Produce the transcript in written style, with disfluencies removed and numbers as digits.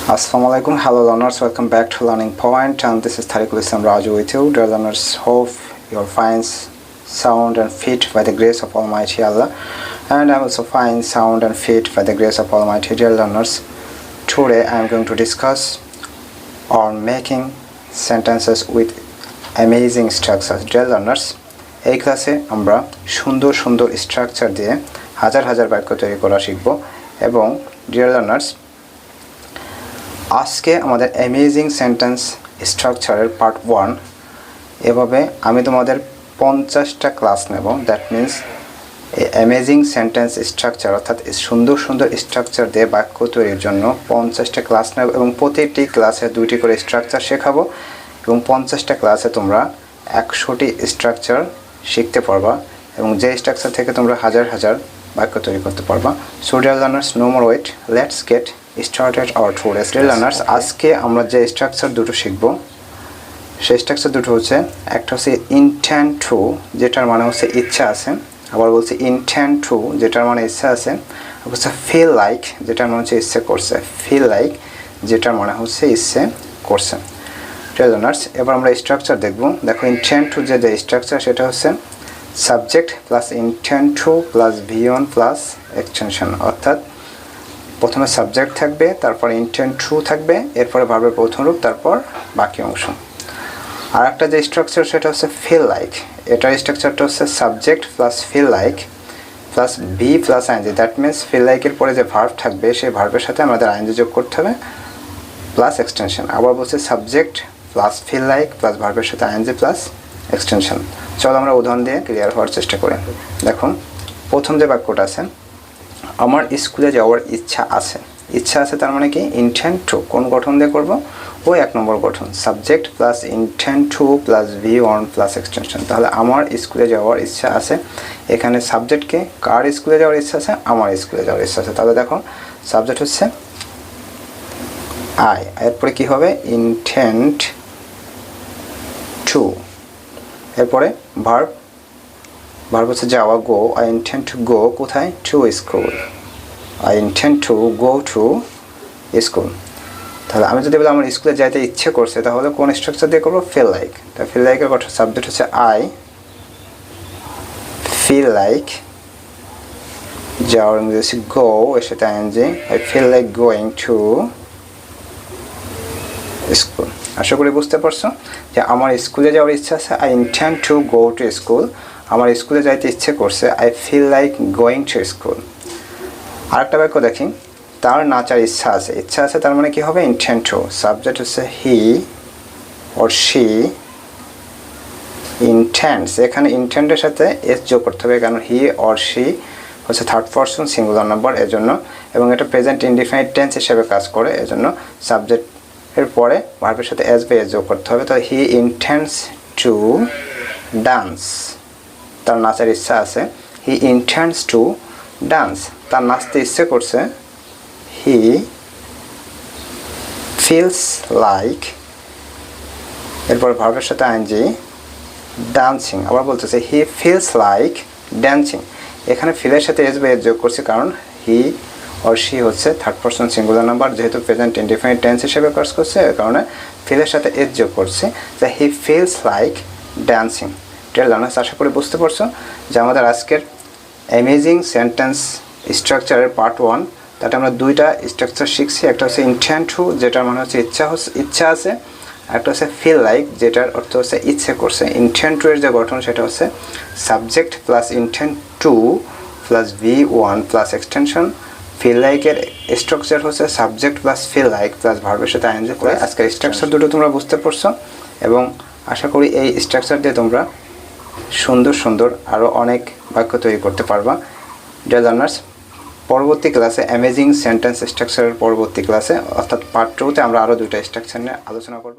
Assalamualaikum, hello learners, welcome back to Learning Point, and this is Raju with you. Dear learners, hope you're fine, sound and fit by the grace of Almighty Allah, and I'm also fine, sound and fit by the grace of Almighty. Dear learners, today I'm going to discuss on making sentences with amazing structures. Dear learners, এই ক্লাসে আমরা সুন্দর সুন্দর structure দিয়ে হাজার হাজার বাক্য তৈরি করা শিখব। এবং ডিয়ার লার্নার্স, আজকে আমাদের অ্যামেজিং সেন্টেন্স স্ট্রাকচারের পার্ট 1। এভাবে আমি তোমাদের 50টা ক্লাস নেব। That means amazing sentence structure অর্থাৎ সুন্দর সুন্দর স্ট্রাকচার দিয়ে বাক্য তৈরির জন্য 50টা ক্লাস নেব এবং প্রতিটি ক্লাসে 2টি করে স্ট্রাকচার শেখাবো এবং 50টা ক্লাসে তোমরা 100টি স্ট্রাকচার শিখতে পারবা এবং যে স্ট্রাকচার থেকে তোমরা হাজার হাজার বাক্য তৈরি করতে পারবা। So dear learners, no more wait, let's get started our today's. Dear learners, আজকে আমরা যে স্ট্রাকচার দুটো শিখব সেই স্ট্রাকচার দুটো হচ্ছে, একটা হচ্ছে ইনটেন্ড টু, যেটার মানে হচ্ছে ইচ্ছা আছে। আবার বলছে ইনটেন্ড টু, যেটার মানে ইচ্ছা আছে। হচ্ছে ফিল লাইক, যেটার মানে হচ্ছে ইচ্ছে করছে। ফিল লাইক, যেটার মানে হচ্ছে ইচ্ছে করছে। ডিয়ার লার্নার্স, এবার আমরা স্ট্রাকচার দেখব। দেখো, ইনটেন্ড টু যে স্ট্রাকচার সেটা হচ্ছে subject plus intend to plus v1 plus extension. অর্থাৎ প্রথমে সাবজেক্ট থাকবে, তারপর ইনটেন্ড টু থাকবে, এরপরে ভার্বের প্রথম রূপ, তারপর বাকি অংশ। আর একটা যে স্ট্রাকচার সেটা হচ্ছে ফিল লাইক। এটার স্ট্রাকচারটা হচ্ছে subject plus feel like plus B plus ING. That means feel লাইকের পরে যে ভার্ব থাকবে সেই ভার্বের সাথে আমাদের আইএনজি যোগ করতে হবে প্লাস এক্সটেনশন। আবার বলছে subject plus feel like plus ভার্বের সাথে আইএনজি প্লাস এক্সটেনশন। চলো আমরা উদাহরণ দিয়ে ক্লিয়ার হওয়ার চেষ্টা করি। দেখুন, প্রথম যে বাক্যটা আছে, আমার স্কুলে যাওয়ার ইচ্ছা আছে। ইচ্ছা আছে তার মানে কি ইনটেন্ড টু। কোন গঠন দিয়ে করব? ওই 1 নম্বর গঠন, subject plus intend to plus v1 plus extension. তাহলে আমার স্কুলে যাওয়ার ইচ্ছা আছে, এখানে সাবজেক্টকে কার স্কুলে যাওয়ার ইচ্ছা আছে? আমার স্কুলে যাওয়ার ইচ্ছা আছে। তাহলে দেখো, সাবজেক্ট হচ্ছে আই, এরপরে কি হবে? Intend two. এরপরে ভার্ব হচ্ছে যাওয়া, গো। আই ইন্টেন্ড টু গো কোথায়? To school. I intend to go to school. তাহলে আমি যদি বলি আমার স্কুলে যাইতে ইচ্ছে করছে, তাহলে কোন স্ট্রাকচার দিয়ে করবো? Feel like. তা ফিল লাইকের কথা সাবজেক্ট হচ্ছে আই ফিল লাইক, যাওয়ার ইংরেজি হচ্ছে গো, এর সাথে ING. I feel like going to school. আশা করি বুঝতে পারছো যে আমার স্কুলে যাওয়ার ইচ্ছা আছে, I intend to go to school. আমার স্কুলে যাইতে ইচ্ছে করছে, I feel like going to school. আরেকটা বাক্য দেখি, তার নাচার ইচ্ছা আছে। ইচ্ছা আছে তার মানে কি হবে? Intend to. সাবজেক্ট হচ্ছে হি অর শি ইন্টেন্ডস। এখানে ইন্টেন্ডের সাথে এস যোগ করতে হবে, কারণ হি অর শি হচ্ছে থার্ড পারসন সিঙ্গুলার নাম্বার, এজন্য। এবং এটা প্রেজেন্ট ইনডিফিনিট টেন্স হিসেবে কাজ করে, এজন্য সাবজেক্ট এর পরে ভার্বের সাথে এস বা এস যোগ করতে হবে। তো হি ইন্টেন্ডস টু ডান্স, তার নাচার ইচ্ছা আছে। হি ইন্টেন্ডস টু ডান্স, তার নাচতে ইচ্ছে করছে। হি ফিলস লাইক, এরপর ভার্বের সাথে আইএনজি, ডান্সিং। আবার বলতেছে হি ফিলস লাইক ড্যান্সিং। এখানে ফিলের সাথে এস বা এস যোগ করছে, কারণ হি অর শি হচ্ছে থার্ড পারসন সিঙ্গুলার নাম্বার, যেহেতু প্রেজেন্ট ইনডিফিনিট টেন্স হিসেবে কাজ করছে, এর কারণে ফিলের সাথে এস যোগ করছে, যে he feels like dancing. Dear learners, আশা করি বুঝতে পারছো যে আমাদের আজকের অ্যামেজিং সেন্টেন্স স্ট্রাকচারের পার্ট 1, তাতে আমরা 2টা স্ট্রাকচার শিখছি। একটা হচ্ছে ইনটেন্ড টু, যেটার মানে হচ্ছে ইচ্ছা আছে। একটা হচ্ছে ফিল লাইক, যেটার অর্থ হচ্ছে ইচ্ছে করছে। ইনটেন্ড টু এর যে গঠন সেটা হচ্ছে subject plus intend to plus v1 plus extension. Feel লাইকের স্ট্রাকচার হচ্ছে subject plus feel like plus ভার্বের সাথে আইএনজি করে। আজকের স্ট্রাকচার দুটো তোমরা বুঝতে পারছো এবং আশা করি এই স্ট্রাকচার দিয়ে তোমরা সুন্দর সুন্দর আরও অনেক বাক্য তৈরি করতে পারবা। ডিয়ার লার্নার্স, পরবর্তী ক্লাসে অ্যামেজিং সেন্টেন্স স্ট্রাকচারের পরবর্তী ক্লাসে অর্থাৎ পার্ট 2তে আমরা আরও 2টা স্ট্রাকচার নিয়ে আলোচনা করব।